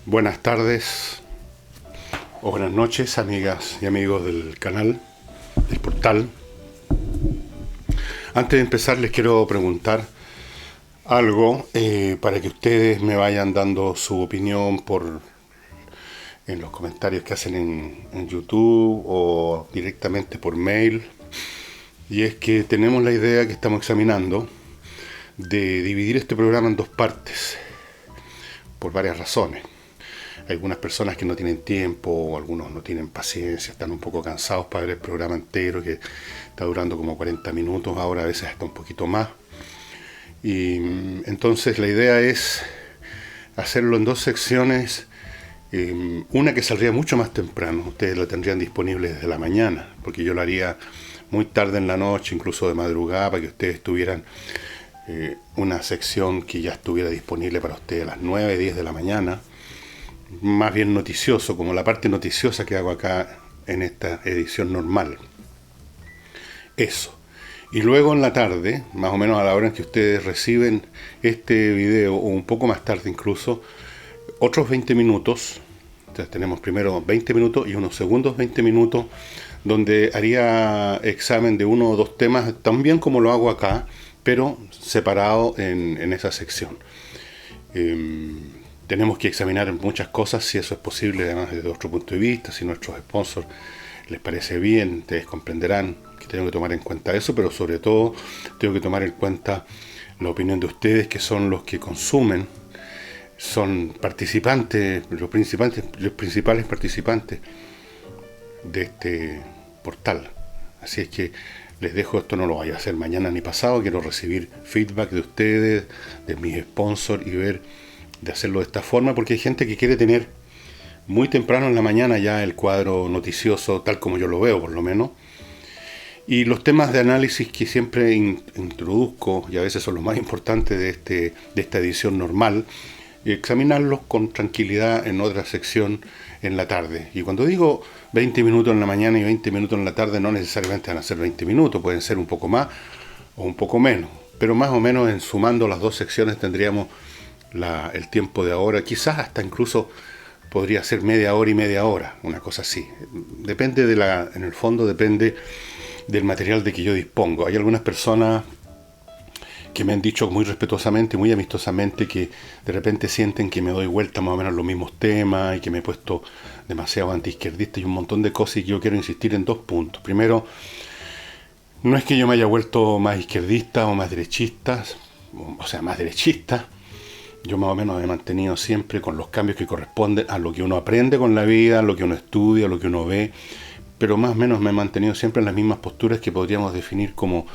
Buenas tardes o buenas noches, amigas y amigos del canal, del portal. Antes de empezar les quiero preguntar algo para que ustedes me vayan dando su opinión en los comentarios que hacen en YouTube o directamente por mail. Y es que tenemos la idea que estamos examinando de dividir este programa en dos partes por varias razones. Hay algunas personas que no tienen tiempo, o algunos no tienen paciencia, están un poco cansados para ver el programa entero, que está durando como 40 minutos, ahora a veces hasta un poquito más. Y entonces la idea es hacerlo en dos secciones, una que saldría mucho más temprano, ustedes la tendrían disponible desde la mañana, porque yo lo haría muy tarde en la noche, incluso de madrugada, para que ustedes tuvieran una sección que ya estuviera disponible para ustedes a las 9, 10 de la mañana, más bien noticioso, como la parte noticiosa que hago acá en esta edición normal. Eso. Y luego en la tarde, más o menos a la hora en que ustedes reciben este video, o un poco más tarde incluso, otros 20 minutos, entonces tenemos primero 20 minutos y unos segundos 20 minutos, donde haría examen de uno o dos temas, también como lo hago acá, pero separado en esa sección. Tenemos que examinar muchas cosas, si eso es posible, además desde otro punto de vista, si nuestros sponsors les parece bien, ustedes comprenderán que tengo que tomar en cuenta eso, pero sobre todo tengo que tomar en cuenta la opinión de ustedes, que son los que consumen, son participantes, los principales participantes de este portal. Así es que les dejo, esto no lo voy a hacer mañana ni pasado, quiero recibir feedback de ustedes, de mis sponsors, y ver de hacerlo de esta forma, porque hay gente que quiere tener muy temprano en la mañana ya el cuadro noticioso, tal como yo lo veo por lo menos, y los temas de análisis que siempre introduzco, y a veces son los más importantes de esta edición normal, y examinarlos con tranquilidad en otra sección en la tarde. Y cuando digo 20 minutos en la mañana y 20 minutos en la tarde, no necesariamente van a ser 20 minutos, pueden ser un poco más o un poco menos, pero más o menos en sumando las dos secciones tendríamos el tiempo de ahora, quizás hasta incluso podría ser media hora y media hora, una cosa así. Depende en el fondo depende del material de que yo dispongo. Hay algunas personas que me han dicho muy respetuosamente, muy amistosamente, que de repente sienten que me doy vuelta más o menos los mismos temas y que me he puesto demasiado antiizquierdista y un montón de cosas, y yo quiero insistir en dos puntos. Primero, no es que yo me haya vuelto más izquierdista o más derechista, o sea, más derechista. Yo más o menos me he mantenido siempre con los cambios que corresponden a lo que uno aprende con la vida, a lo que uno estudia, a lo que uno ve, pero más o menos me he mantenido siempre en las mismas posturas que podríamos definir como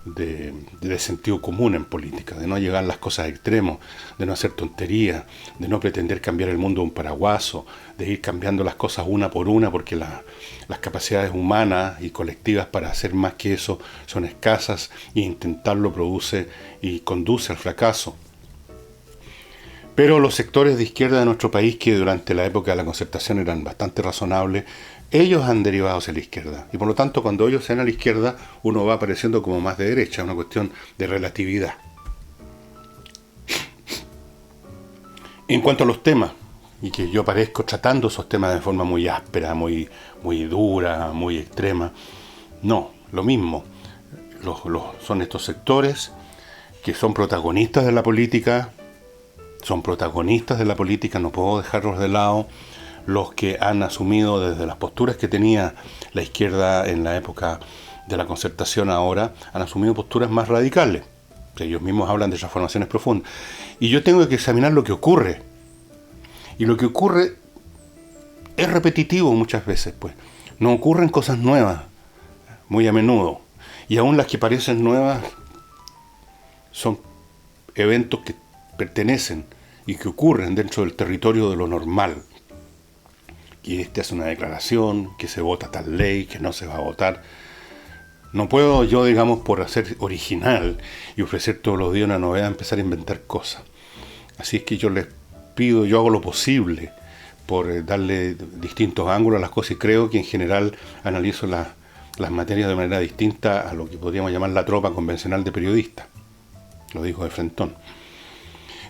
de sentido común en política, de no llegar a las cosas a extremos, de no hacer tonterías, de no pretender cambiar el mundo de un paraguaso, de ir cambiando las cosas una por una, porque las capacidades humanas y colectivas para hacer más que eso son escasas, e intentarlo produce y conduce al fracaso. Pero los sectores de izquierda de nuestro país, que durante la época de la concertación eran bastante razonables, ellos han derivado hacia la izquierda. Y por lo tanto, cuando ellos sean a la izquierda, uno va apareciendo como más de derecha, una cuestión de relatividad. En cuanto a los temas, y que yo aparezco tratando esos temas de forma muy áspera, muy dura, muy extrema, no, lo mismo. Son estos sectores que son protagonistas de la política, no puedo dejarlos de lado, los que han asumido desde las posturas que tenía la izquierda en la época de la concertación, ahora han asumido posturas más radicales. Ellos mismos hablan de transformaciones profundas. Y yo tengo que examinar lo que ocurre. Y lo que ocurre es repetitivo muchas veces, pues. No ocurren cosas nuevas, muy a menudo. Y aún las que parecen nuevas son eventos que pertenecen y que ocurren dentro del territorio de lo normal. Que hace una declaración, que se vota tal ley, que no se va a votar. No puedo yo, digamos, por ser original y ofrecer todos los días una novedad, empezar a inventar cosas. Así es que yo les pido, yo hago lo posible por darle distintos ángulos a las cosas, y creo que en general analizo las materias de manera distinta a lo que podríamos llamar la tropa convencional de periodistas. Lo digo de frentón.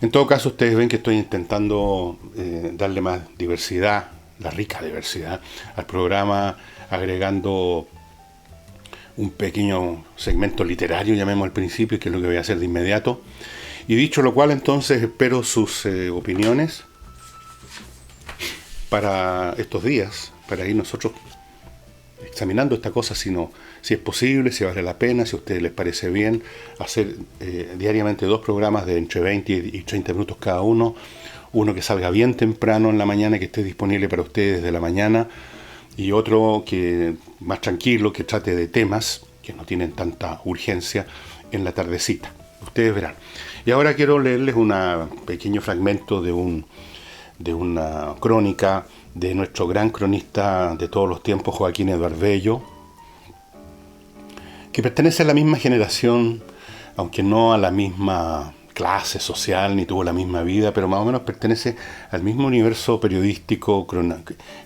En todo caso, ustedes ven que estoy intentando darle más diversidad, la rica diversidad, al programa, agregando un pequeño segmento literario, llamemos al principio, que es lo que voy a hacer de inmediato. Y dicho lo cual, entonces espero sus opiniones para estos días, para ir nosotros examinando esta cosa, si es posible, si vale la pena, si a ustedes les parece bien hacer diariamente 2 programas de entre 20 y 30 minutos cada uno que salga bien temprano en la mañana, que esté disponible para ustedes desde la mañana, y otro que más tranquilo, que trate de temas que no tienen tanta urgencia en la tardecita. Ustedes verán. Y ahora quiero leerles un pequeño fragmento de una crónica de nuestro gran cronista de todos los tiempos, Joaquín Eduardo Bello, que pertenece a la misma generación, aunque no a la misma clase social, ni tuvo la misma vida, pero más o menos pertenece al mismo universo periodístico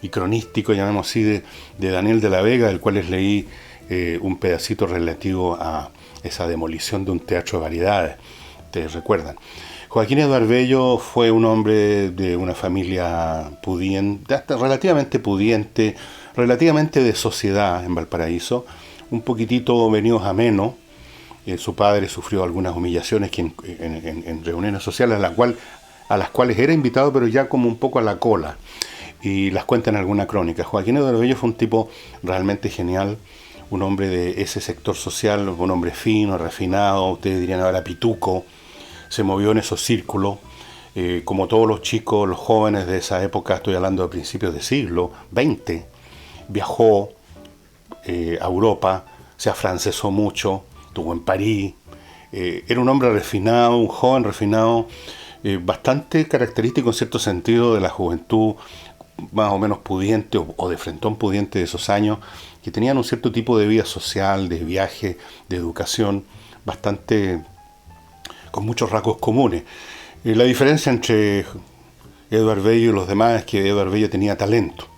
y cronístico, llamemos así, de Daniel de la Vega, del cual les leí un pedacito relativo a esa demolición de un teatro de variedades. ¿Ustedes recuerdan? Joaquín Eduardo Bello fue un hombre de una familia pudiente, relativamente pudiente, relativamente de sociedad en Valparaíso, un poquitito venidos a menos. Su padre sufrió algunas humillaciones en reuniones sociales a las cuales era invitado, pero ya como un poco a la cola, y las cuenta en alguna crónica. Joaquín Eduardo Bello fue un tipo realmente genial, un hombre de ese sector social, un hombre fino, refinado, ustedes dirían ahora pituco. Se movió en esos círculos, como todos los chicos, los jóvenes de esa época, estoy hablando de principios del siglo XX, viajó a Europa, se afrancesó mucho, estuvo en París, era un hombre refinado, un joven refinado, bastante característico en cierto sentido de la juventud más o menos pudiente o de frentón pudiente de esos años, que tenían un cierto tipo de vida social, de viaje, de educación, bastante con muchos rasgos comunes. La diferencia entre Eduardo Bello y los demás es que Eduardo Bello tenía talento.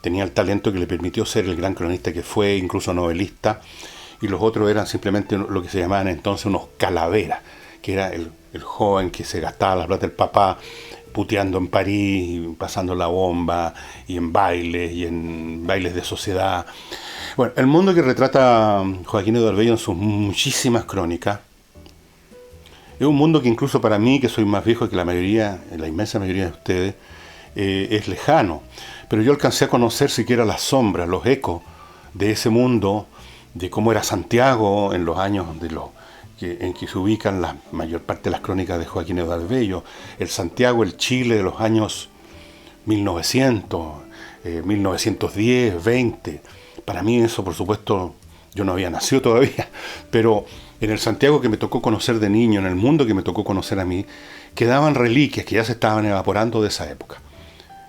Tenía el talento que le permitió ser el gran cronista que fue, incluso novelista, y los otros eran simplemente lo que se llamaban entonces unos calaveras, que era el joven que se gastaba la plata del papá puteando en París, pasando la bomba, y en bailes de sociedad. Bueno, el mundo que retrata Joaquín Eduardo Bello en sus muchísimas crónicas es un mundo que incluso para mí, que soy más viejo que la inmensa mayoría de ustedes, es lejano. Pero yo alcancé a conocer siquiera las sombras, los ecos de ese mundo, de cómo era Santiago en los años en que se ubican la mayor parte de las crónicas de Joaquín Eduardo Bello. El Santiago, el Chile de los años 1900, 1910, 20. Para mí eso, por supuesto, yo no había nacido todavía, pero en el Santiago que me tocó conocer de niño, en el mundo que me tocó conocer a mí, quedaban reliquias que ya se estaban evaporando de esa época.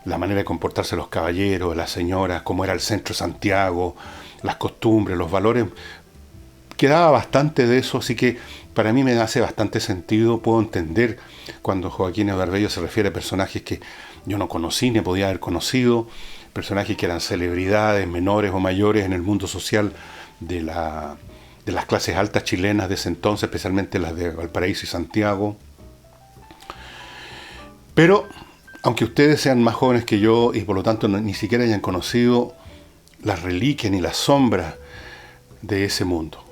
La manera de comportarse los caballeros, las señoras, cómo era el centro de Santiago, las costumbres, los valores. Quedaba bastante de eso, así que para mí me hace bastante sentido, puedo entender cuando Joaquín Eduardo Bello se refiere a personajes que yo no conocí ni podía haber conocido, personajes que eran celebridades menores o mayores en el mundo social de las clases altas chilenas de ese entonces, especialmente las de Valparaíso y Santiago. Pero, aunque ustedes sean más jóvenes que yo y por lo tanto ni siquiera hayan conocido las reliquias ni las sombras de ese mundo,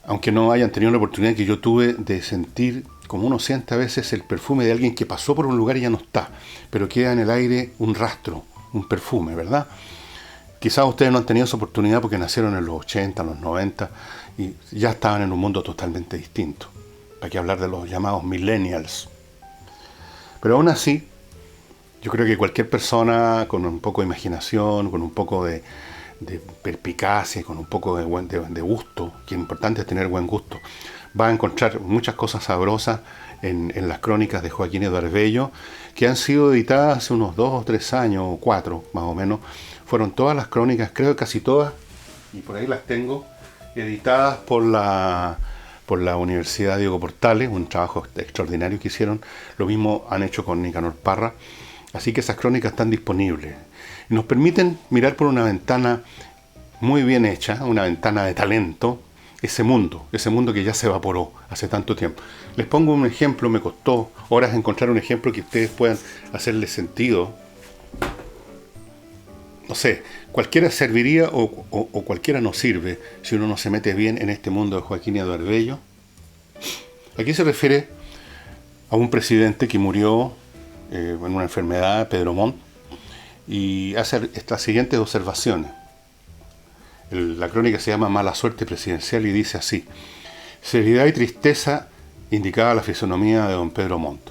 aunque no hayan tenido la oportunidad que yo tuve de sentir, como uno siente a veces, el perfume de alguien que pasó por un lugar y ya no está, pero queda en el aire un rastro, un perfume, ¿verdad? Quizás ustedes no han tenido esa oportunidad porque nacieron en los 80, en los 90 y ya estaban en un mundo totalmente distinto. ¿Para qué hablar de los llamados millennials? Pero aún así, yo creo que cualquier persona con un poco de imaginación, con un poco de perspicacia, con un poco de gusto, que lo importante es tener buen gusto, va a encontrar muchas cosas sabrosas en las crónicas de Joaquín Eduardo Bello, que han sido editadas hace unos 2 o 3 años, o 4 más o menos. Fueron todas las crónicas, creo que casi todas, y por ahí las tengo, editadas por la Universidad Diego Portales, un trabajo extraordinario que hicieron. Lo mismo han hecho con Nicanor Parra. Así que esas crónicas están disponibles. Y nos permiten mirar por una ventana muy bien hecha, una ventana de talento, ese mundo que ya se evaporó hace tanto tiempo. Les pongo un ejemplo, me costó horas encontrar un ejemplo que ustedes puedan hacerle sentido. No sé, cualquiera serviría o cualquiera no sirve si uno no se mete bien en este mundo de Joaquín Eduardo Bello. Aquí se refiere a un presidente que murió en una enfermedad, Pedro Montt, y hace estas siguientes observaciones. La crónica se llama Mala suerte presidencial y dice así: seriedad y tristeza indicaba la fisonomía de don Pedro Montt.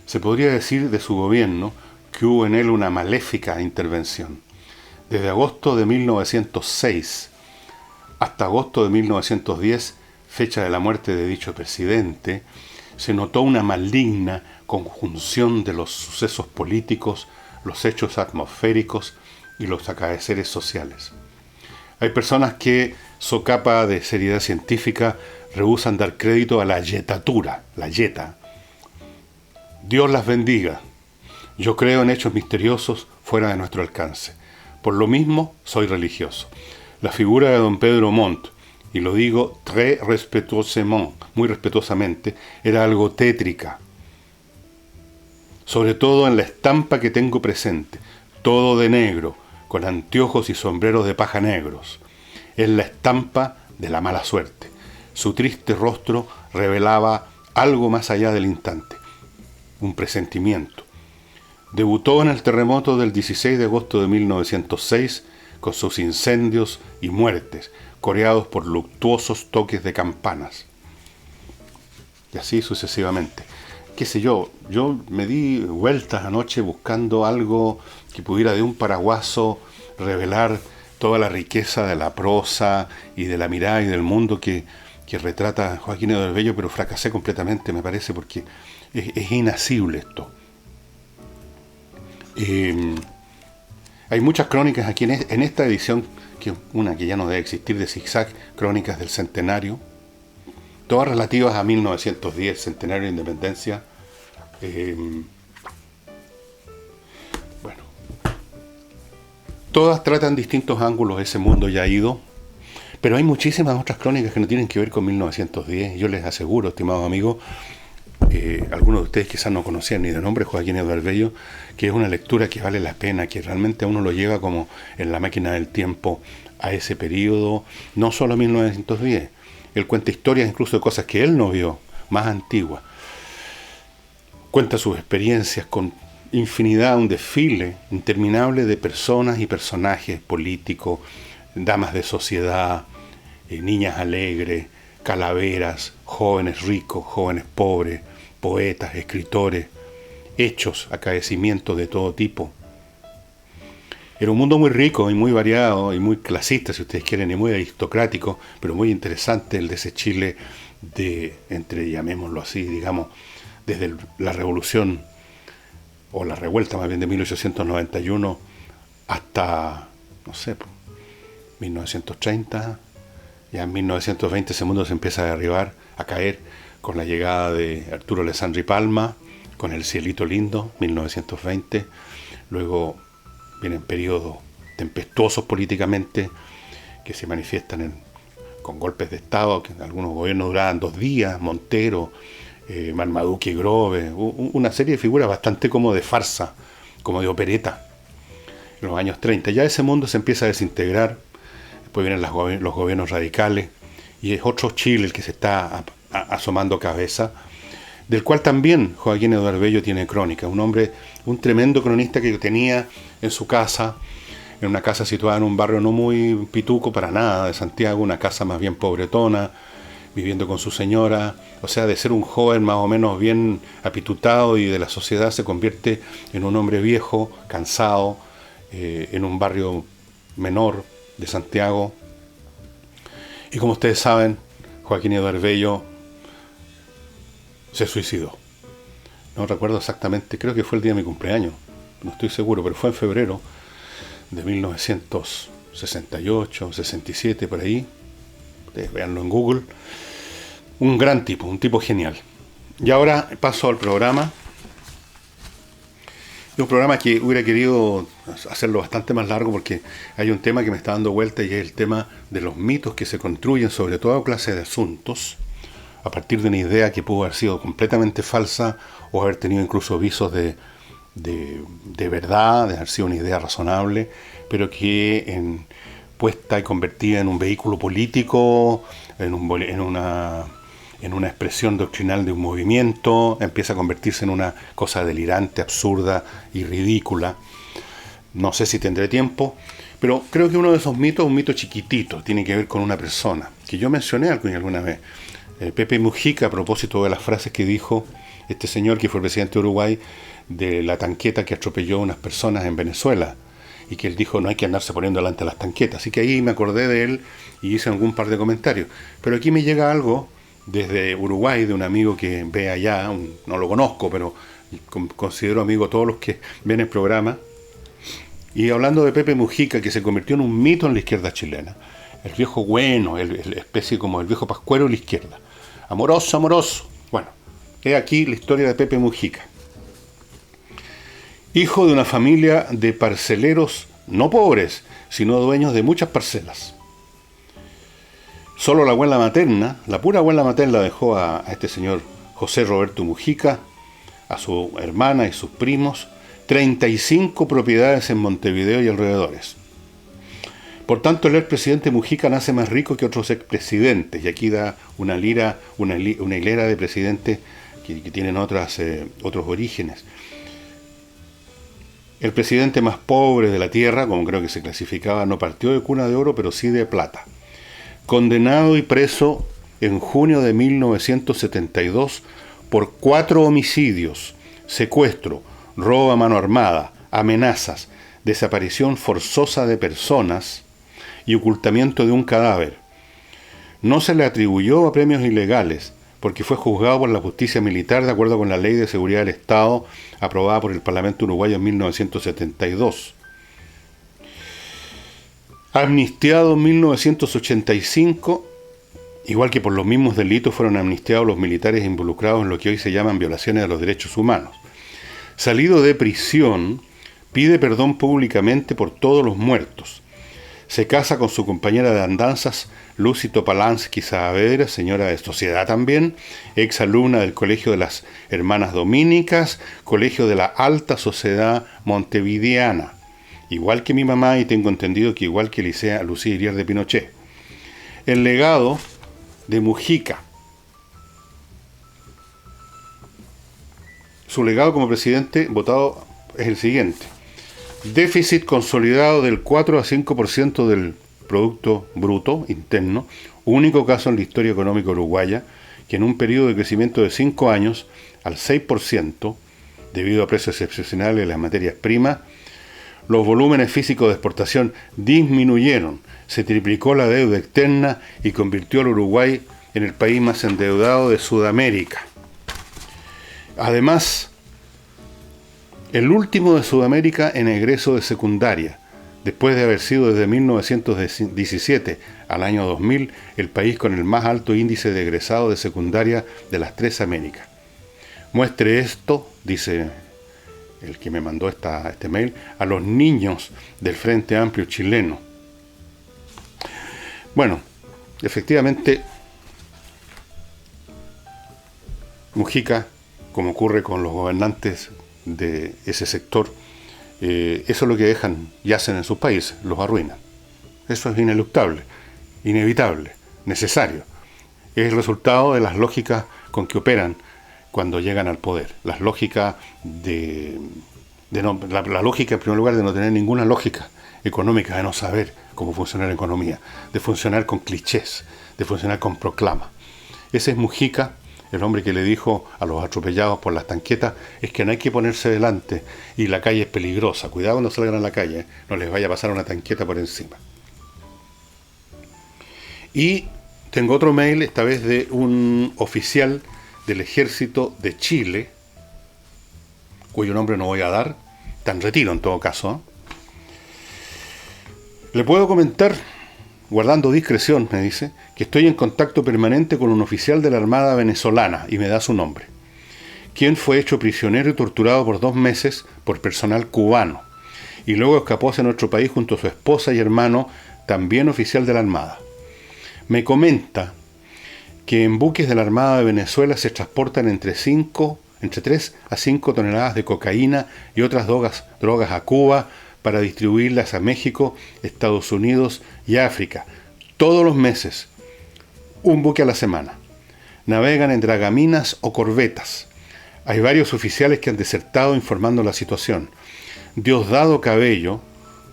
Se podría decir de su gobierno que hubo en él una maléfica intervención. Desde agosto de 1906 hasta agosto de 1910, fecha de la muerte de dicho presidente, se notó una maligna conjunción de los sucesos políticos, los hechos atmosféricos y los acaeceres sociales. Hay personas que, socapa de seriedad científica, rehúsan dar crédito a la yetatura, la yeta. Dios las bendiga. Yo creo en hechos misteriosos fuera de nuestro alcance. Por lo mismo, soy religioso. La figura de don Pedro Montt, y lo digo très respetuosamente, muy respetuosamente, era algo tétrica. Sobre todo en la estampa que tengo presente, todo de negro, con anteojos y sombreros de paja negros. Es la estampa de la mala suerte. Su triste rostro revelaba algo más allá del instante, un presentimiento. Debutó en el terremoto del 16 de agosto de 1906 con sus incendios y muertes, coreados por luctuosos toques de campanas. Y así sucesivamente. Qué sé yo me di vueltas anoche buscando algo que pudiera de un paraguaso revelar toda la riqueza de la prosa y de la mirada y del mundo que retrata Joaquín Eduardo Bello, pero fracasé completamente, me parece, porque es inasible esto. Hay muchas crónicas aquí en esta edición, una que ya no debe existir, de Zigzag, Crónicas del Centenario, todas relativas a 1910, Centenario de Independencia. Bueno, todas tratan distintos ángulos de ese mundo ya ido, pero hay muchísimas otras crónicas que no tienen que ver con 1910. Yo les aseguro, estimados amigos, algunos de ustedes quizás no conocían ni de nombre Joaquín Eduardo Bello, que es una lectura que vale la pena, que realmente a uno lo lleva como en la máquina del tiempo a ese periodo, no solo a 1910. Él cuenta historias incluso de cosas que él no vio, más antiguas. Cuenta sus experiencias con infinidad, un desfile interminable de personas y personajes políticos, damas de sociedad, niñas alegres, calaveras, jóvenes ricos, jóvenes pobres, poetas, escritores, hechos, acaecimientos de todo tipo. Era un mundo muy rico y muy variado y muy clasista, si ustedes quieren, y muy aristocrático, pero muy interesante el de ese Chile llamémoslo así, digamos, desde la revolución, o la revuelta más bien, de 1891 hasta, 1930, ya en 1920 ese mundo se empieza a derribar, a caer, con la llegada de Arturo Alessandri Palma, con El cielito lindo, 1920. Luego vienen periodos tempestuosos políticamente, que se manifiestan con golpes de Estado, que algunos gobiernos duraban 2 días, Montero, Marmaduke y Grove, una serie de figuras bastante como de farsa, como de opereta, en los años 30. Ya ese mundo se empieza a desintegrar, después vienen los gobiernos radicales, y es otro Chile el que se está asomando cabeza, del cual también Joaquín Eduardo Bello tiene crónica, un tremendo cronista que tenía en su casa, en una casa situada en un barrio no muy pituco para nada de Santiago, una casa más bien pobretona, viviendo con su señora. O sea, de ser un joven más o menos bien apitutado y de la sociedad, se convierte en un hombre viejo, cansado, en un barrio menor de Santiago. Y como ustedes saben, Joaquín Eduardo Bello se suicidó. No recuerdo exactamente, creo que fue el día de mi cumpleaños, no estoy seguro, pero fue en febrero de 1968, 67, por ahí. Ustedes véanlo en Google. Un gran tipo, un tipo genial. Y ahora paso al programa. Es un programa que hubiera querido hacerlo bastante más largo porque hay un tema que me está dando vuelta y es el tema de los mitos que se construyen sobre toda clase de asuntos a partir de una idea que pudo haber sido completamente falsa o haber tenido incluso visos de verdad, de haber sido una idea razonable, pero que puesta y convertida en un vehículo político, en una expresión doctrinal de un movimiento, empieza a convertirse en una cosa delirante, absurda y ridícula. No sé si tendré tiempo, pero creo que uno de esos mitos, un mito chiquitito, tiene que ver con una persona, que yo mencioné alguna vez. Pepe Mujica, a propósito de las frases que dijo este señor que fue presidente de Uruguay, de la tanqueta que atropelló a unas personas en Venezuela, y que él dijo no hay que andarse poniendo delante de las tanquetas. Así que ahí me acordé de él y hice algún par de comentarios. Pero aquí me llega algo desde Uruguay, de un amigo que ve allá, no lo conozco, pero considero amigo a todos los que ven el programa, y hablando de Pepe Mujica, que se convirtió en un mito en la izquierda chilena, el viejo bueno, el especie como el viejo pascuero de la izquierda, amoroso, amoroso. Bueno, he aquí la historia de Pepe Mujica. Hijo de una familia de parceleros no pobres, sino dueños de muchas parcelas. Solo la abuela materna, la pura abuela materna, dejó a este señor José Roberto Mujica, a su hermana y sus primos, 35 propiedades en Montevideo y alrededores. Por tanto, el expresidente Mujica nace más rico que otros expresidentes, y aquí da una hilera de presidentes que tienen otros orígenes. El presidente más pobre de la tierra, como creo que se clasificaba, no partió de cuna de oro, pero sí de plata. Condenado y preso en junio de 1972 por 4 homicidios, secuestro, robo a mano armada, amenazas, desaparición forzosa de personas y ocultamiento de un cadáver. No se le atribuyó a premios ilegales, porque fue juzgado por la justicia militar de acuerdo con la Ley de Seguridad del Estado aprobada por el Parlamento uruguayo en 1972. Amnistiado en 1985, igual que por los mismos delitos fueron amnistiados los militares involucrados en lo que hoy se llaman violaciones de los derechos humanos. Salido de prisión, pide perdón públicamente por todos los muertos. Se casa con su compañera de andanzas, Lucy Topalansky Saavedra, señora de sociedad también, ex alumna del Colegio de las Hermanas Dominicas, Colegio de la Alta Sociedad Montevideana, igual que mi mamá, y tengo entendido que igual que Licea Lucía Iriar de Pinochet. El legado de Mujica. Su legado como presidente votado es el siguiente: déficit consolidado del 4 a 5% del Producto Bruto Interno, único caso en la historia económica uruguaya, que en un periodo de crecimiento de 5 años al 6%, debido a precios excepcionales de las materias primas, los volúmenes físicos de exportación disminuyeron, se triplicó la deuda externa y convirtió al Uruguay en el país más endeudado de Sudamérica. Además, el último de Sudamérica en egreso de secundaria, después de haber sido desde 1917 al año 2000 el país con el más alto índice de egresado de secundaria de las 3 Américas. Muestre esto, dice el que me mandó este mail, a los niños del Frente Amplio chileno. Bueno, efectivamente, Mujica, como ocurre con los gobernantes de ese sector, eso es lo que dejan y hacen en sus países, los arruinan. Eso es ineluctable, inevitable, necesario. Es el resultado de las lógicas con que operan cuando llegan al poder. Las lógicas la lógica, en primer lugar, de no tener ninguna lógica económica, de no saber cómo funciona la economía, de funcionar con clichés, de funcionar con proclamas. Ese es Mujica, el hombre que le dijo a los atropellados por las tanquetas, es que no hay que ponerse delante y la calle es peligrosa, cuidado cuando salgan a la calle, no les vaya a pasar una tanqueta por encima. Y tengo otro mail, esta vez de un oficial del Ejército de Chile, cuyo nombre no voy a dar, está en retiro en todo caso. Le puedo comentar, guardando discreción, me dice, que estoy en contacto permanente con un oficial de la Armada venezolana, y me da su nombre, quien fue hecho prisionero y torturado por 2 meses por personal cubano, y luego escapó hacia nuestro país junto a su esposa y hermano, también oficial de la Armada. Me comenta que en buques de la Armada de Venezuela se transportan entre 3 a 5 toneladas de cocaína y otras drogas a Cuba para distribuirlas a México, Estados Unidos y África. Todos los meses, un buque a la semana. Navegan en dragaminas o corbetas. Hay varios oficiales que han desertado informando la situación. Diosdado Cabello,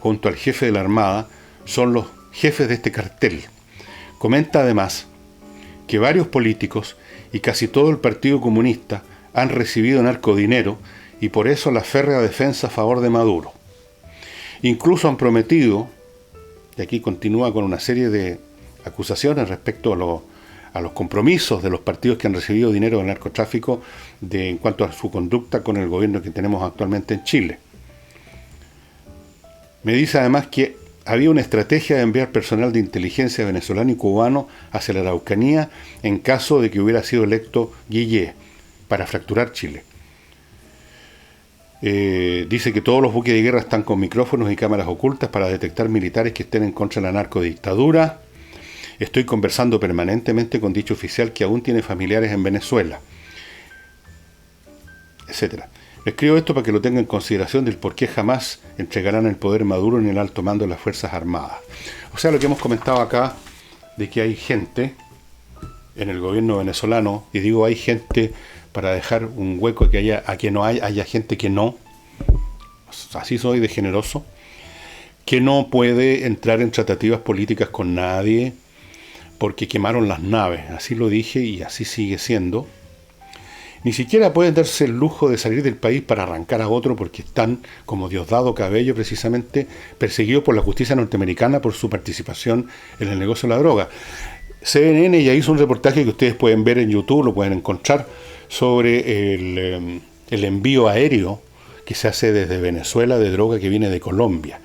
junto al jefe de la Armada, son los jefes de este cartel. Comenta además que varios políticos y casi todo el Partido Comunista han recibido narcodinero y por eso la férrea defensa a favor de Maduro. Incluso han prometido, y aquí continúa con una serie de acusaciones respecto a los compromisos de los partidos que han recibido dinero del narcotráfico en cuanto a su conducta con el gobierno que tenemos actualmente en Chile. Me dice además que había una estrategia de enviar personal de inteligencia venezolano y cubano hacia la Araucanía en caso de que hubiera sido electo Guillé, para fracturar Chile. Dice que todos los buques de guerra están con micrófonos y cámaras ocultas para detectar militares que estén en contra de la narcodictadura. Estoy conversando permanentemente con dicho oficial que aún tiene familiares en Venezuela, etc. Escribo esto para que lo tenga en consideración del por qué jamás entregarán el poder Maduro en el alto mando de las Fuerzas Armadas. O sea, lo que hemos comentado acá, de que hay gente en el gobierno venezolano, y digo hay gente para dejar un hueco a que no haya gente que no, así soy de generoso, que no puede entrar en tratativas políticas con nadie porque quemaron las naves, así lo dije y así sigue siendo. Ni siquiera pueden darse el lujo de salir del país para arrancar a otro porque están, como Diosdado Cabello precisamente, perseguidos por la justicia norteamericana por su participación en el negocio de la droga. CNN ya hizo un reportaje que ustedes pueden ver en YouTube, lo pueden encontrar, sobre el envío aéreo que se hace desde Venezuela de droga que viene de Colombia.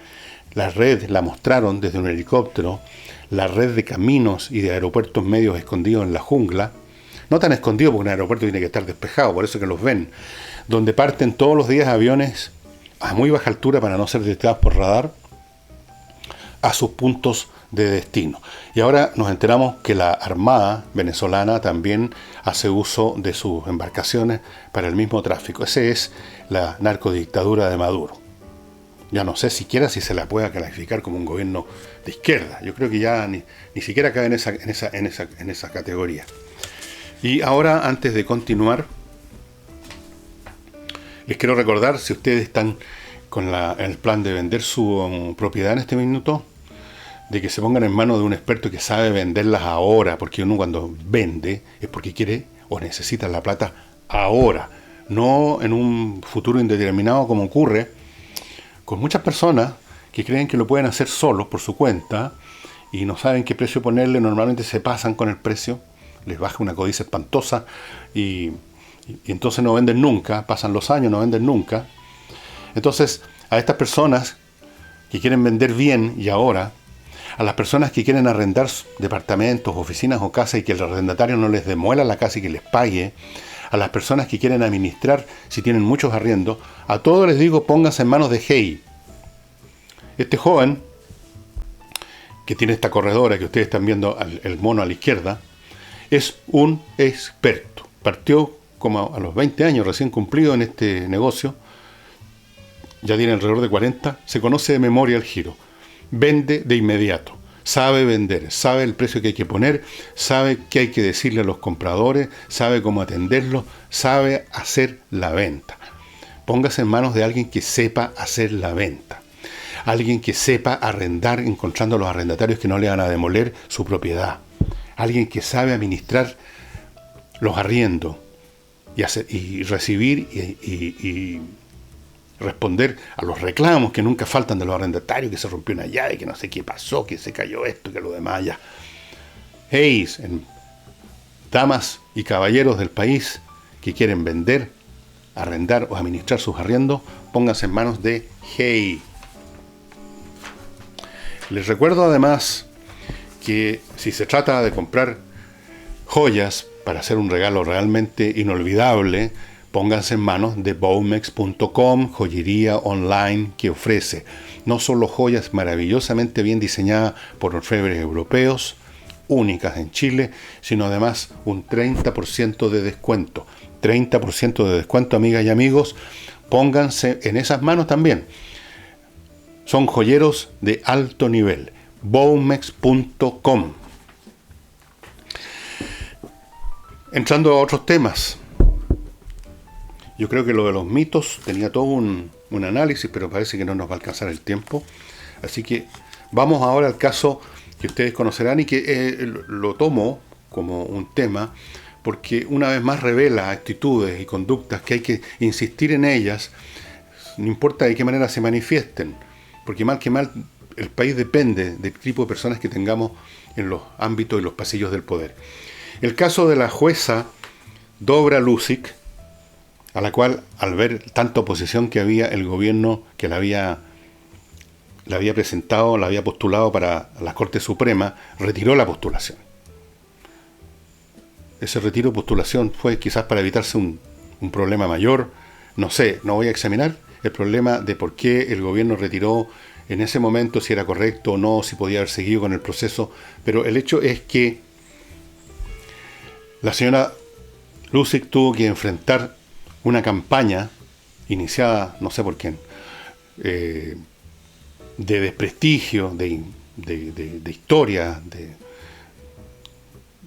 La red la mostraron desde un helicóptero, la red de caminos y de aeropuertos medios escondidos en la jungla, no tan escondidos porque un aeropuerto tiene que estar despejado, por eso que los ven, donde parten todos los días aviones a muy baja altura para no ser detectados por radar a sus puntos de destino. Y ahora nos enteramos que la Armada venezolana también hace uso de sus embarcaciones para el mismo tráfico. Esa es la narcodictadura de Maduro. Ya no sé siquiera si se la pueda calificar como un gobierno de izquierda. Yo creo que ya ni siquiera cabe en esa categoría. Y ahora, antes de continuar, les quiero recordar, si ustedes están con el plan de vender su propiedad en este minuto, de que se pongan en manos de un experto que sabe venderlas ahora, porque uno cuando vende es porque quiere o necesita la plata ahora, no en un futuro indeterminado como ocurre con muchas personas que creen que lo pueden hacer solos por su cuenta y no saben qué precio ponerle. Normalmente se pasan con el precio, les baja una codicia espantosa y entonces no venden nunca, pasan los años, no venden nunca. Entonces, a estas personas que quieren vender bien y ahora, a las personas que quieren arrendar departamentos, oficinas o casas y que el arrendatario no les demuela la casa y que les pague, a las personas que quieren administrar si tienen muchos arriendos, a todos les digo, pónganse en manos de Hey. Este joven, que tiene esta corredora que ustedes están viendo, el mono a la izquierda, es un experto. Partió como a los 20 años recién cumplido en este negocio, ya tiene alrededor de 40, se conoce de memoria el giro, vende de inmediato. Sabe vender, sabe el precio que hay que poner, sabe qué hay que decirle a los compradores, sabe cómo atenderlos, sabe hacer la venta. Póngase en manos de alguien que sepa hacer la venta. Alguien que sepa arrendar encontrando a los arrendatarios que no le van a demoler su propiedad. Alguien que sabe administrar los arriendos y recibir y responder a los reclamos que nunca faltan de los arrendatarios, que se rompió una llave, que no sé qué pasó, que se cayó esto, que lo demás ya. Hey, damas y caballeros del país que quieren vender, arrendar o administrar sus arriendos, pónganse en manos de Hey. Les recuerdo además que si se trata de comprar joyas para hacer un regalo realmente inolvidable, pónganse en manos de baumex.com, joyería online que ofrece no solo joyas maravillosamente bien diseñadas por orfebres europeos, únicas en Chile, sino además un 30% de descuento. 30% de descuento, amigas y amigos, pónganse en esas manos también. Son joyeros de alto nivel. baumex.com. Entrando a otros temas. Yo creo que lo de los mitos tenía todo un análisis, pero parece que no nos va a alcanzar el tiempo. Así que vamos ahora al caso que ustedes conocerán y que lo tomo como un tema porque una vez más revela actitudes y conductas que hay que insistir en ellas, no importa de qué manera se manifiesten, porque mal que mal el país depende del tipo de personas que tengamos en los ámbitos y los pasillos del poder. El caso de la jueza Dobra Lusic, a la cual, al ver tanta oposición que había, el gobierno que la había presentado, la había postulado para la Corte Suprema, retiró la postulación. Ese retiro de postulación fue quizás para evitarse un problema mayor, no sé, no voy a examinar el problema de por qué el gobierno retiró en ese momento, si era correcto o no, si podía haber seguido con el proceso, pero el hecho es que la señora Lusic tuvo que enfrentar una campaña iniciada, no sé por quién, de desprestigio, de historia,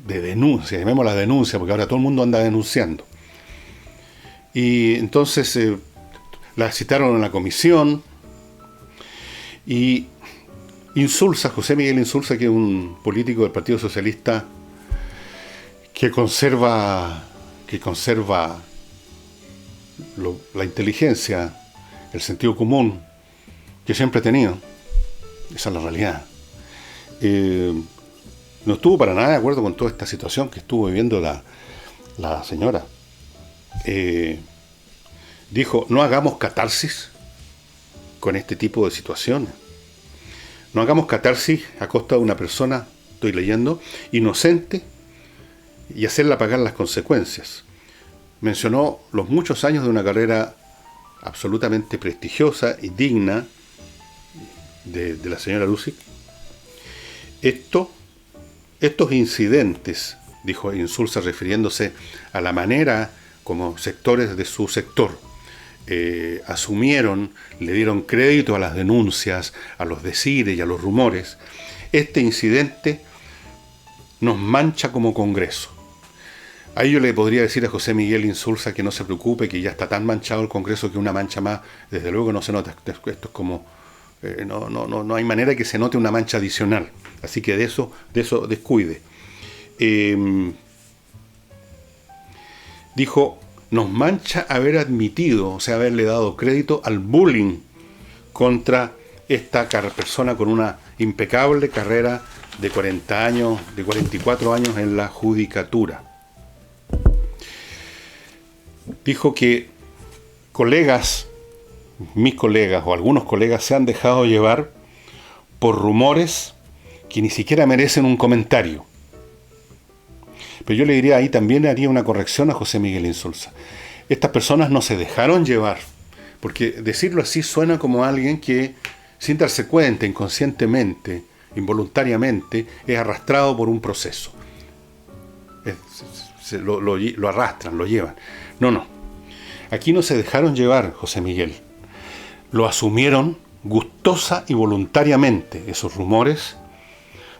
de denuncia, llamémosla denuncia, porque ahora todo el mundo anda denunciando. Y entonces la citaron en la comisión y José Miguel Insulza, que es un político del Partido Socialista que conserva la inteligencia, el sentido común que siempre he tenido. Esa es la realidad. No estuvo para nada de acuerdo con toda esta situación que estuvo viviendo la señora. Dijo, no hagamos catarsis con este tipo de situaciones. No hagamos catarsis a costa de una persona, estoy leyendo, inocente, y hacerla pagar las consecuencias. Mencionó los muchos años de una carrera absolutamente prestigiosa y digna de la señora Lusic. Estos incidentes, dijo Insulza, refiriéndose a la manera como sectores de su sector asumieron, le dieron crédito a las denuncias, a los decires y a los rumores. Este incidente nos mancha como Congreso. Ahí yo le podría decir a José Miguel Insulza que no se preocupe, que ya está tan manchado el Congreso que una mancha más, desde luego no se nota. Esto es como, no hay manera que se note una mancha adicional. Así que de eso descuide. Dijo, nos mancha haber admitido, o sea, haberle dado crédito al bullying contra esta persona con una impecable carrera de 40 años, de 44 años en la judicatura. Dijo que mis colegas o algunos colegas se han dejado llevar por rumores que ni siquiera merecen un comentario. Pero yo le diría ahí, también le haría una corrección a José Miguel Insulza. Estas personas no se dejaron llevar, porque decirlo así suena como alguien que, sin darse cuenta, inconscientemente, involuntariamente, es arrastrado por un proceso. Lo arrastran, lo llevan. No. Aquí no se dejaron llevar, José Miguel. Lo asumieron gustosa y voluntariamente, esos rumores,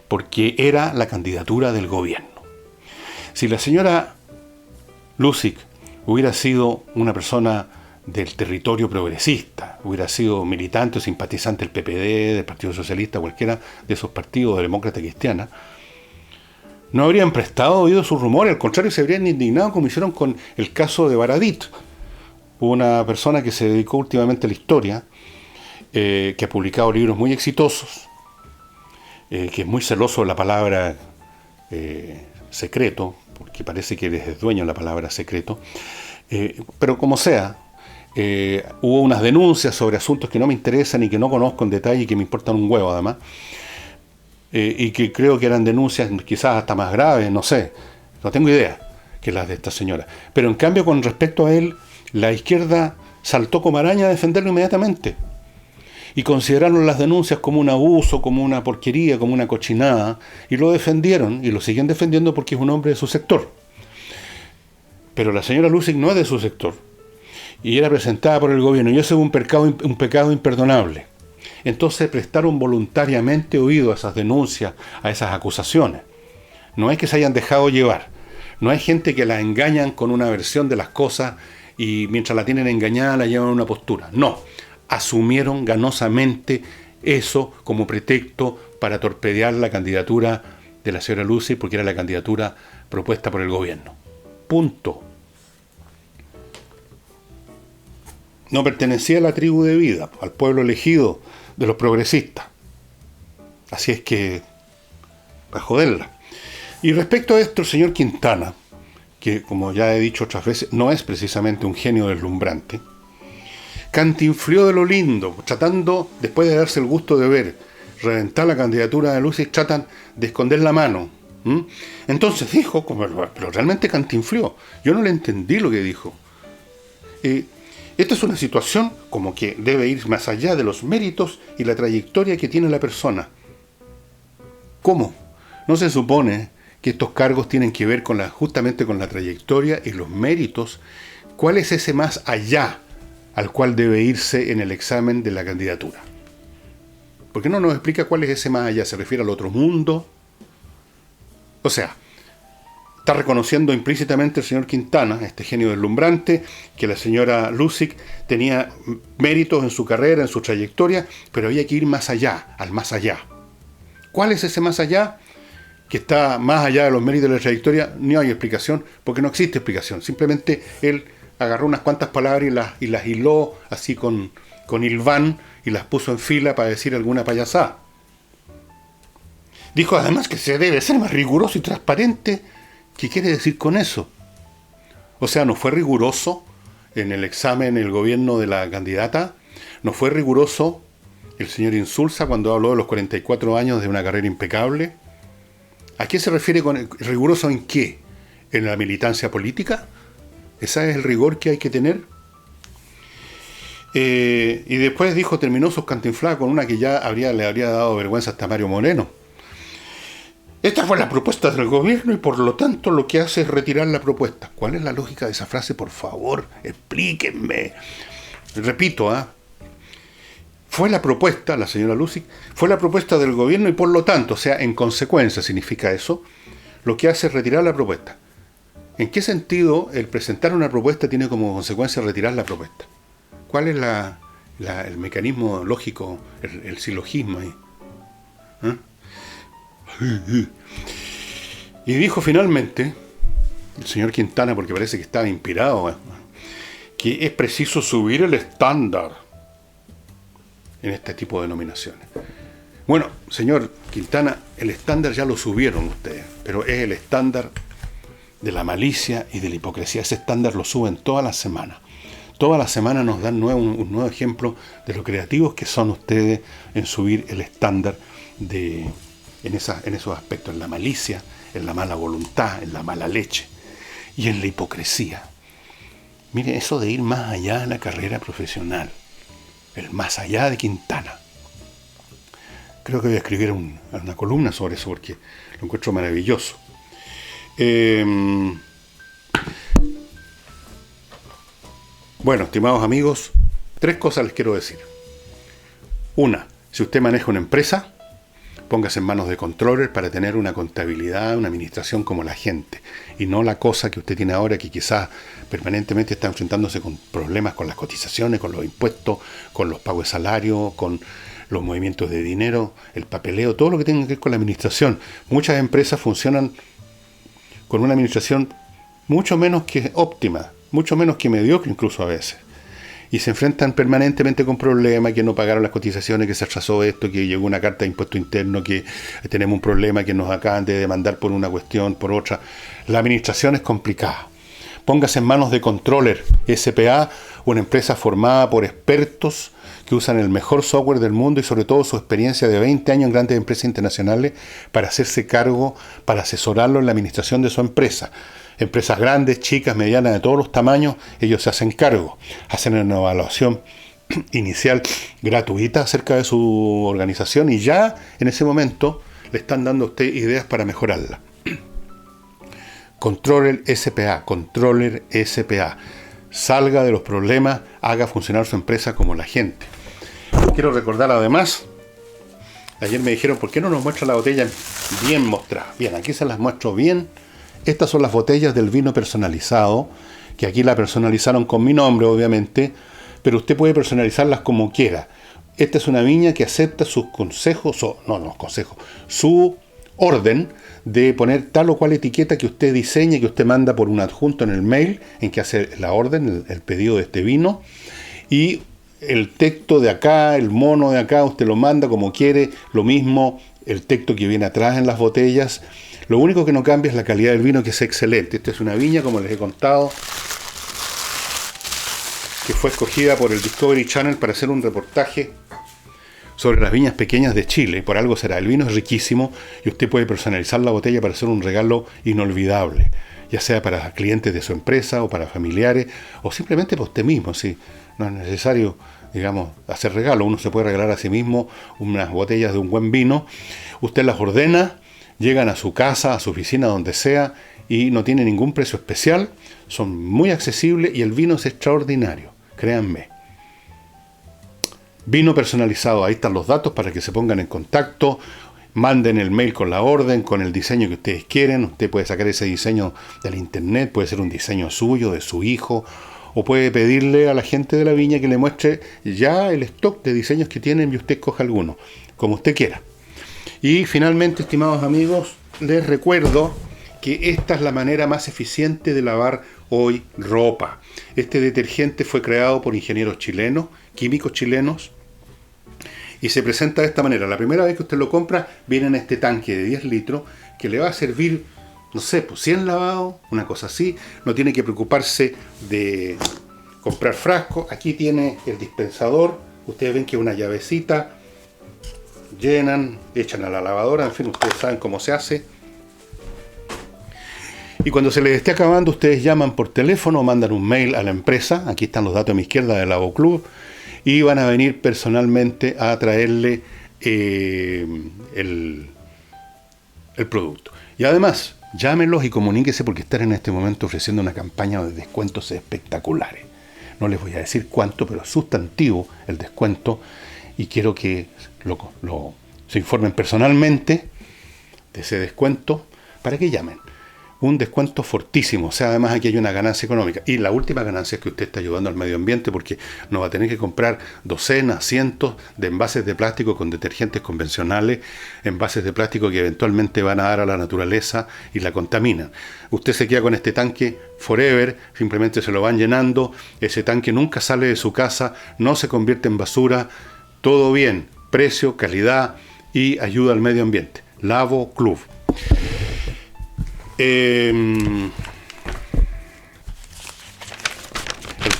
porque era la candidatura del gobierno. Si la señora Lusic hubiera sido una persona del territorio progresista, hubiera sido militante o simpatizante del PPD, del Partido Socialista, cualquiera de esos partidos de demócrata cristiana, no habrían prestado oído a sus rumores, al contrario, se habrían indignado como hicieron con el caso de Baradit, una persona que se dedicó últimamente a la historia, que ha publicado libros muy exitosos, que es muy celoso de la palabra secreto, porque parece que es dueño de la palabra secreto, pero como sea, hubo unas denuncias sobre asuntos que no me interesan y que no conozco en detalle y que me importan un huevo además, y que creo que eran denuncias quizás hasta más graves, no sé, no tengo idea que las de esta señora. Pero en cambio, con respecto a él, La izquierda saltó como araña a defenderlo inmediatamente. Y consideraron las denuncias como un abuso, como una porquería, como una cochinada, y lo defendieron, y lo siguen defendiendo porque es un hombre de su sector. Pero la señora Lusig no es de su sector, y era presentada por el gobierno, y eso es un pecado imperdonable. Entonces prestaron voluntariamente oído a esas denuncias, a esas acusaciones. No es que se hayan dejado llevar, no hay gente que la engañan con una versión de las cosas, y mientras la tienen engañada la llevan a una postura. No, asumieron ganosamente eso como pretexto para torpedear la candidatura de la señora Lusig, porque era la candidatura propuesta por el gobierno. Punto. No pertenecía a la tribu de vida, al pueblo elegido de los progresistas. Así es que, para joderla. Y respecto a esto, el señor Quintana, que como ya he dicho otras veces, no es precisamente un genio deslumbrante, cantinflió de lo lindo, tratando, después de darse el gusto de ver reventar la candidatura de Lusig, tratan de esconder la mano. Entonces dijo, pero realmente cantinflió. Yo no le entendí lo que dijo. Esta es una situación como que debe ir más allá de los méritos y la trayectoria que tiene la persona. ¿Cómo? ¿No se supone que estos cargos tienen que ver justamente con la trayectoria y los méritos? ¿Cuál es ese más allá al cual debe irse en el examen de la candidatura? ¿Por qué no nos explica cuál es ese más allá? ¿Se refiere al otro mundo? O sea, está reconociendo implícitamente el señor Quintana, este genio deslumbrante, que la señora Lusig tenía méritos en su carrera, en su trayectoria, pero había que ir más allá, al más allá. ¿Cuál es ese más allá? Que está más allá de los méritos de la trayectoria. No hay explicación, porque no existe explicación. Simplemente él agarró unas cuantas palabras y las hiló así con hilván y las puso en fila para decir alguna payasada. Dijo además que se debe ser más riguroso y transparente. ¿Qué quiere decir con eso? O sea, ¿no fue riguroso en el examen el gobierno de la candidata? ¿No fue riguroso el señor Insulza cuando habló de los 44 años de una carrera impecable? ¿A qué se refiere con riguroso en qué? ¿En la militancia política? ¿Ese es el rigor que hay que tener? Y después terminó sus cantinfladas con una que ya le habría dado vergüenza hasta a Mario Moreno. Esta fue la propuesta del gobierno y por lo tanto lo que hace es retirar la propuesta. ¿Cuál es la lógica de esa frase? Por favor, explíquenme. Repito, fue la propuesta, la señora Lusig, fue la propuesta del gobierno y por lo tanto, o sea, en consecuencia significa eso, lo que hace es retirar la propuesta. ¿En qué sentido el presentar una propuesta tiene como consecuencia retirar la propuesta? ¿Cuál es el mecanismo lógico, el silogismo ahí? Y dijo finalmente el señor Quintana, porque parece que estaba inspirado, que es preciso subir el estándar en este tipo de nominaciones. Bueno, señor Quintana, el estándar ya lo subieron ustedes, pero es el estándar de la malicia y de la hipocresía. Ese estándar lo suben todas las semanas. Todas las semanas nos dan un nuevo ejemplo de lo creativos que son ustedes en subir el estándar en esos aspectos, en la malicia, en la mala voluntad, en la mala leche y en la hipocresía. Mire, eso de ir más allá de la carrera profesional, el más allá de Quintana. Creo que voy a escribir una columna sobre eso porque lo encuentro maravilloso. Bueno, estimados amigos, 3 cosas les quiero decir. Una, si usted maneja una empresa, póngase en manos de controller para tener una contabilidad, una administración como la gente, y no la cosa que usted tiene ahora, que quizás permanentemente está enfrentándose con problemas con las cotizaciones, con los impuestos, con los pagos de salario, con los movimientos de dinero, el papeleo, todo lo que tenga que ver con la administración. Muchas empresas funcionan con una administración mucho menos que óptima, mucho menos que mediocre incluso a veces. Y se enfrentan permanentemente con problemas, que no pagaron las cotizaciones, que se atrasó esto, que llegó una carta de impuesto interno, que tenemos un problema, que nos acaban de demandar por una cuestión, por otra. La administración es complicada. Póngase en manos de Controller S.p.A., una empresa formada por expertos que usan el mejor software del mundo y sobre todo su experiencia de 20 años en grandes empresas internacionales para hacerse cargo, para asesorarlo en la administración de su empresa. Empresas grandes, chicas, medianas, de todos los tamaños, ellos se hacen cargo, hacen una evaluación inicial gratuita acerca de su organización y ya en ese momento le están dando a usted ideas para mejorarla. Controller SPA. Salga de los problemas, haga funcionar su empresa como la gente. Quiero recordar además, ayer me dijeron, ¿por qué no nos muestra la botella bien mostrada? Bien, aquí se las muestro bien. Estas son las botellas del vino personalizado, que aquí la personalizaron con mi nombre, obviamente, pero usted puede personalizarlas como quiera. Esta es una viña que acepta sus consejos, su orden de poner tal o cual etiqueta que usted diseñe, que usted manda por un adjunto en el mail, en que hace la orden, el pedido de este vino, y el texto de acá, el mono de acá, usted lo manda como quiere, lo mismo el texto que viene atrás en las botellas. Lo único que no cambia es la calidad del vino, que es excelente. Esta es una viña, como les he contado, que fue escogida por el Discovery Channel para hacer un reportaje sobre las viñas pequeñas de Chile. Por algo será. El vino es riquísimo y usted puede personalizar la botella para hacer un regalo inolvidable, ya sea para clientes de su empresa o para familiares o simplemente para usted mismo. ¿Sí? No es necesario, digamos, hacer regalo. Uno se puede regalar a sí mismo unas botellas de un buen vino. Usted las ordena, llegan a su casa, a su oficina, donde sea, y no tiene ningún precio especial. Son muy accesibles y el vino es extraordinario, créanme. Vino personalizado, ahí están los datos para que se pongan en contacto, manden el mail con la orden, con el diseño que ustedes quieren. Usted puede sacar ese diseño del internet, puede ser un diseño suyo, de su hijo, o puede pedirle a la gente de la viña que le muestre ya el stock de diseños que tienen y usted escoja alguno, como usted quiera. Y finalmente, estimados amigos, les recuerdo que esta es la manera más eficiente de lavar hoy ropa. Este detergente fue creado por ingenieros chilenos, químicos chilenos, y se presenta de esta manera. La primera vez que usted lo compra, viene en este tanque de 10 litros, que le va a servir, no sé, pues 100 lavados, una cosa así. No tiene que preocuparse de comprar frasco. Aquí tiene el dispensador. Ustedes ven que es una llavecita. Llenan, echan a la lavadora, en fin, ustedes saben cómo se hace. Y cuando se les esté acabando, ustedes llaman por teléfono o mandan un mail a la empresa. Aquí están los datos a mi izquierda del Lavo Club. Y van a venir personalmente a traerle el producto. Y además, llámenlos y comuníquese porque están en este momento ofreciendo una campaña de descuentos espectaculares. No les voy a decir cuánto, pero es sustantivo el descuento. Y quiero que se informen personalmente de ese descuento para que llamen. Un descuento fortísimo, o sea, además aquí hay una ganancia económica. Y la última ganancia es que usted está ayudando al medio ambiente porque no va a tener que comprar docenas, cientos de envases de plástico con detergentes convencionales, envases de plástico que eventualmente van a dar a la naturaleza y la contaminan. Usted se queda con este tanque forever, simplemente se lo van llenando, ese tanque nunca sale de su casa, no se convierte en basura, todo bien, precio, calidad y ayuda al medio ambiente. Lavo Club. El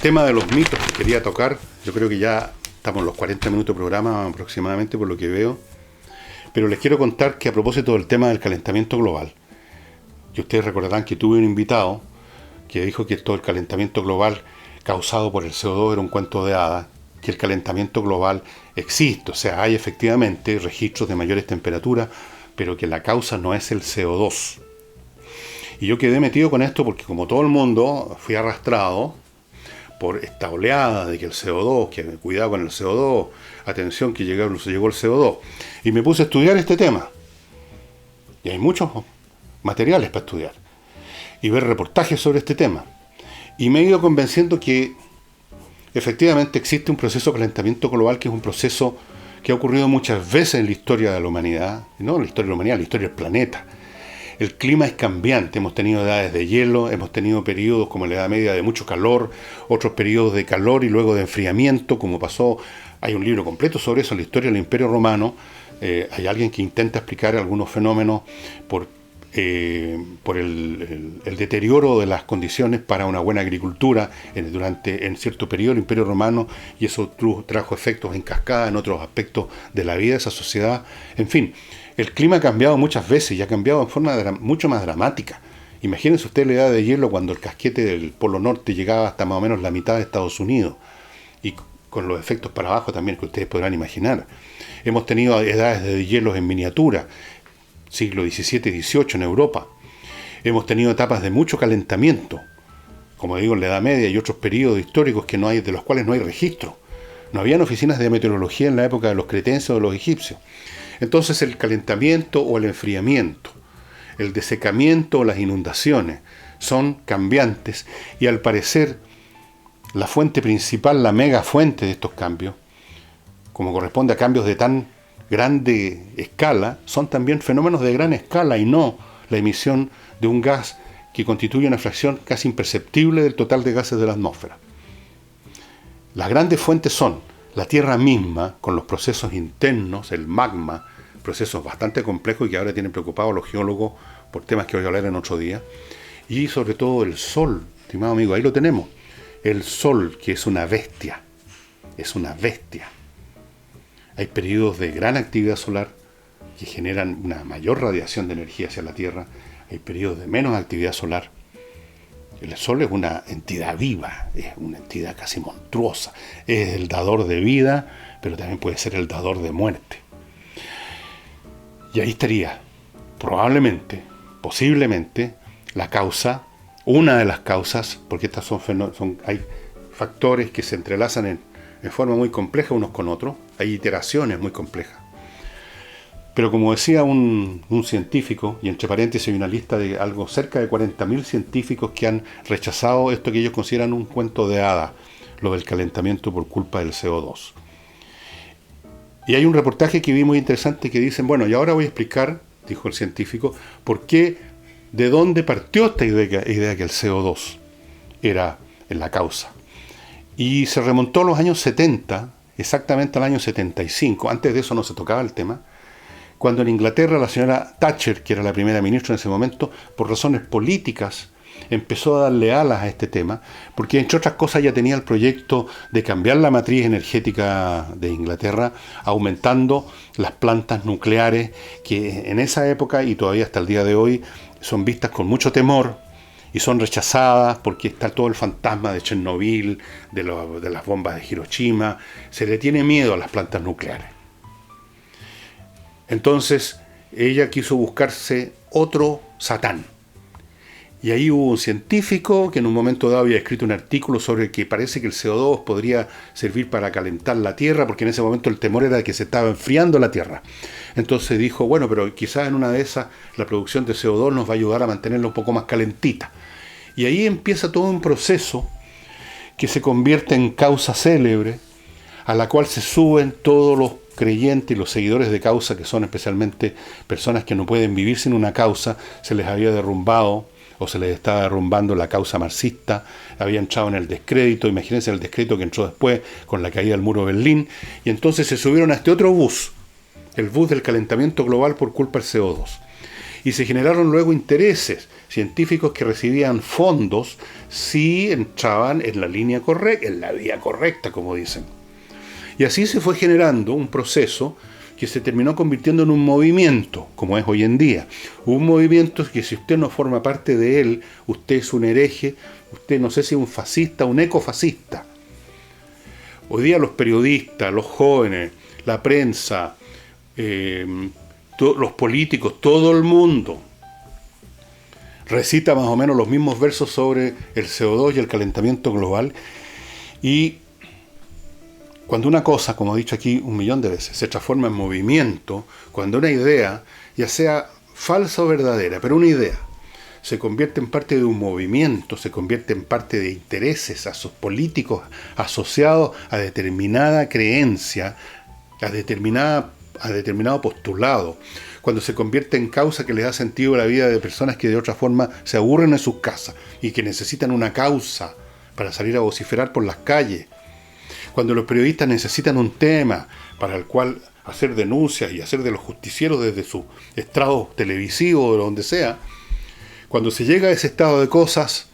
tema de los mitos que quería tocar, yo creo que ya estamos en los 40 minutos de programa aproximadamente por lo que veo, pero les quiero contar que a propósito del tema del calentamiento global, y ustedes recordarán que tuve un invitado que dijo que todo el calentamiento global causado por el CO2 era un cuento de hadas, que el calentamiento global existe, o sea, hay efectivamente registros de mayores temperaturas, pero que la causa no es el CO2. Y yo quedé metido con esto porque, como todo el mundo, fui arrastrado por esta oleada de que el CO2, que cuidado con el CO2, atención que llegó el CO2. Y me puse a estudiar este tema. Y hay muchos materiales para estudiar. Y ver reportajes sobre este tema. Y me he ido convenciendo que efectivamente existe un proceso de calentamiento global que es un proceso que ha ocurrido muchas veces en la historia de la humanidad. No en la historia de la humanidad, en la historia del planeta. El clima es cambiante, hemos tenido edades de hielo, hemos tenido periodos como la Edad Media de mucho calor, otros periodos de calor y luego de enfriamiento, como pasó, hay un libro completo sobre eso, en la historia del Imperio Romano. Hay alguien que intenta explicar algunos fenómenos por el deterioro de las condiciones para una buena agricultura en cierto periodo del Imperio Romano, y eso trajo efectos en cascada en otros aspectos de la vida de esa sociedad. En fin, el clima ha cambiado muchas veces y ha cambiado en forma mucho más dramática. Imagínense usted la edad de hielo cuando el casquete del Polo Norte llegaba hasta más o menos la mitad de Estados Unidos, y con los efectos para abajo también que ustedes podrán imaginar. Hemos tenido edades de hielos en miniatura, siglo XVII y XVIII en Europa. Hemos tenido etapas de mucho calentamiento, como digo, en la Edad Media y otros periodos históricos que no hay, de los cuales no hay registro. No habían oficinas de meteorología en la época de los cretenses o de los egipcios. Entonces el calentamiento o el enfriamiento, el desecamiento o las inundaciones son cambiantes, y al parecer la fuente principal, la mega fuente de estos cambios, como corresponde a cambios de tan grande escala, son también fenómenos de gran escala y no la emisión de un gas que constituye una fracción casi imperceptible del total de gases de la atmósfera. Las grandes fuentes son la Tierra misma, con los procesos internos, el magma, procesos bastante complejos y que ahora tienen preocupados a los geólogos por temas que voy a hablar en otro día, y sobre todo el Sol, estimado amigo, ahí lo tenemos, el Sol, que es una bestia, Hay periodos de gran actividad solar que generan una mayor radiación de energía hacia la Tierra, hay periodos de menos actividad solar. El Sol es una entidad viva, es una entidad casi monstruosa, es el dador de vida, pero también puede ser el dador de muerte. Y ahí estaría, probablemente, posiblemente, la causa, una de las causas, porque estas hay factores que se entrelazan en forma muy compleja unos con otros, hay iteraciones muy complejas. Pero como decía un científico, y entre paréntesis hay una lista de algo cerca de 40.000 científicos que han rechazado esto que ellos consideran un cuento de hadas, lo del calentamiento por culpa del CO2. Y hay un reportaje que vi muy interesante que dicen, bueno, y ahora voy a explicar, dijo el científico, de dónde partió esta idea que el CO2 era la causa. Y se remontó a los años 70, exactamente al año 75, antes de eso no se tocaba el tema, cuando en Inglaterra la señora Thatcher, que era la primera ministra en ese momento, por razones políticas, empezó a darle alas a este tema, porque entre otras cosas ya tenía el proyecto de cambiar la matriz energética de Inglaterra, aumentando las plantas nucleares, que en esa época y todavía hasta el día de hoy son vistas con mucho temor y son rechazadas porque está todo el fantasma de Chernobyl, de las bombas de Hiroshima. Se le tiene miedo a las plantas nucleares. Entonces ella quiso buscarse otro Satán. Y ahí hubo un científico que en un momento dado había escrito un artículo sobre que parece que el CO2 podría servir para calentar la Tierra, porque en ese momento el temor era de que se estaba enfriando la Tierra. Entonces dijo, bueno, pero quizás en una de esas la producción de CO2 nos va a ayudar a mantenerla un poco más calentita. Y ahí empieza todo un proceso que se convierte en causa célebre, a la cual se suben todos los creyentes y los seguidores de causa, que son especialmente personas que no pueden vivir sin una causa. Se les había derrumbado o se les estaba derrumbando la causa marxista, había entrado en el descrédito, imagínense el descrédito que entró después con la caída del muro de Berlín, y entonces se subieron a este otro bus, el bus del calentamiento global por culpa del CO2. Y se generaron luego intereses científicos que recibían fondos si entraban en la línea correcta, en la vía correcta, como dicen. Y así se fue generando un proceso que se terminó convirtiendo en un movimiento, como es hoy en día. Un movimiento que si usted no forma parte de él, usted es un hereje, usted no sé si es un fascista, un ecofascista. Hoy día los periodistas, los jóvenes, la prensa, los políticos, todo el mundo recita más o menos los mismos versos sobre el CO2 y el calentamiento global. Y cuando una cosa, como he dicho aquí 1.000.000 de veces, se transforma en movimiento, cuando una idea, ya sea falsa o verdadera, pero una idea, se convierte en parte de un movimiento, se convierte en parte de intereses a sus políticos asociados a determinada creencia, a determinado postulado, cuando se convierte en causa que les da sentido a la vida de personas que de otra forma se aburren en sus casas y que necesitan una causa para salir a vociferar por las calles, cuando los periodistas necesitan un tema para el cual hacer denuncias y hacer de los justicieros desde su estrado televisivo o de donde sea, cuando se llega a ese estado de cosas,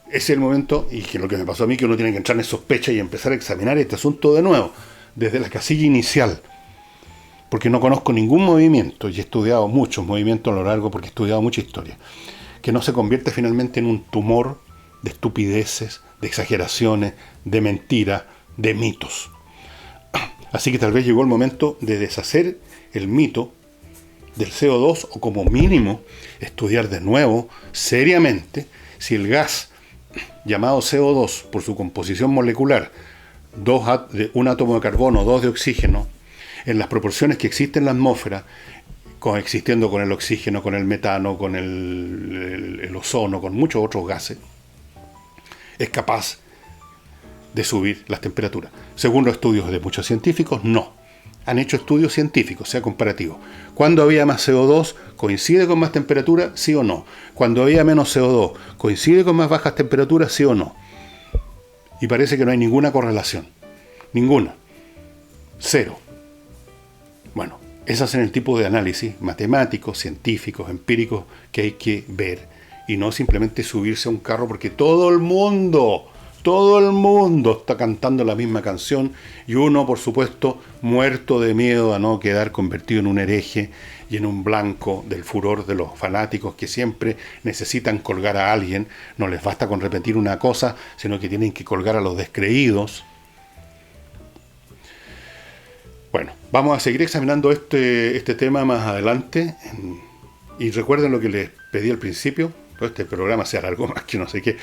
ese es el momento, y que lo que me pasó a mí, que uno tiene que entrar en sospecha y empezar a examinar este asunto de nuevo, desde la casilla inicial. porque no conozco ningún movimiento, y he estudiado muchos movimientos a lo largo porque he estudiado mucha historia, que no se convierte finalmente en un tumor de estupideces, de exageraciones, de mentiras, de mitos. Así que tal vez llegó el momento de deshacer el mito del CO2 o como mínimo estudiar de nuevo, seriamente, si el gas llamado CO2 por su composición molecular, un átomo de carbono, 2 de oxígeno, en las proporciones que existen en la atmósfera, coexistiendo con el oxígeno, con el metano, con el ozono, con muchos otros gases, es capaz de subir las temperaturas. Según los estudios de muchos científicos, no. Han hecho estudios científicos, sea comparativo. Cuando había más CO2, ¿coincide con más temperatura? Sí o no. Cuando había menos CO2, ¿coincide con más bajas temperaturas? Sí o no. Y parece que no hay ninguna correlación. Ninguna. Cero. Bueno, ese es el tipo de análisis matemáticos, científicos, empíricos que hay que ver. Y no simplemente subirse a un carro porque todo el mundo está cantando la misma canción y uno, por supuesto, muerto de miedo a no quedar convertido en un hereje y en un blanco del furor de los fanáticos que siempre necesitan colgar a alguien. No les basta con repetir una cosa, sino que tienen que colgar a los descreídos. Bueno, vamos a seguir examinando este tema más adelante. Y recuerden lo que les pedí al principio. Este programa se alargó más que no sé qué.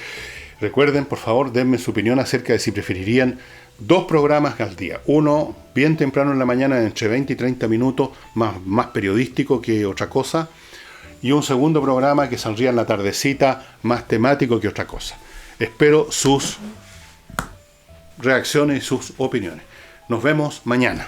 Recuerden, por favor, denme su opinión acerca de si preferirían 2 programas al día. Uno bien temprano en la mañana, entre 20 y 30 minutos, más periodístico que otra cosa. Y un segundo programa que saldría en la tardecita, más temático que otra cosa. Espero sus reacciones y sus opiniones. Nos vemos mañana.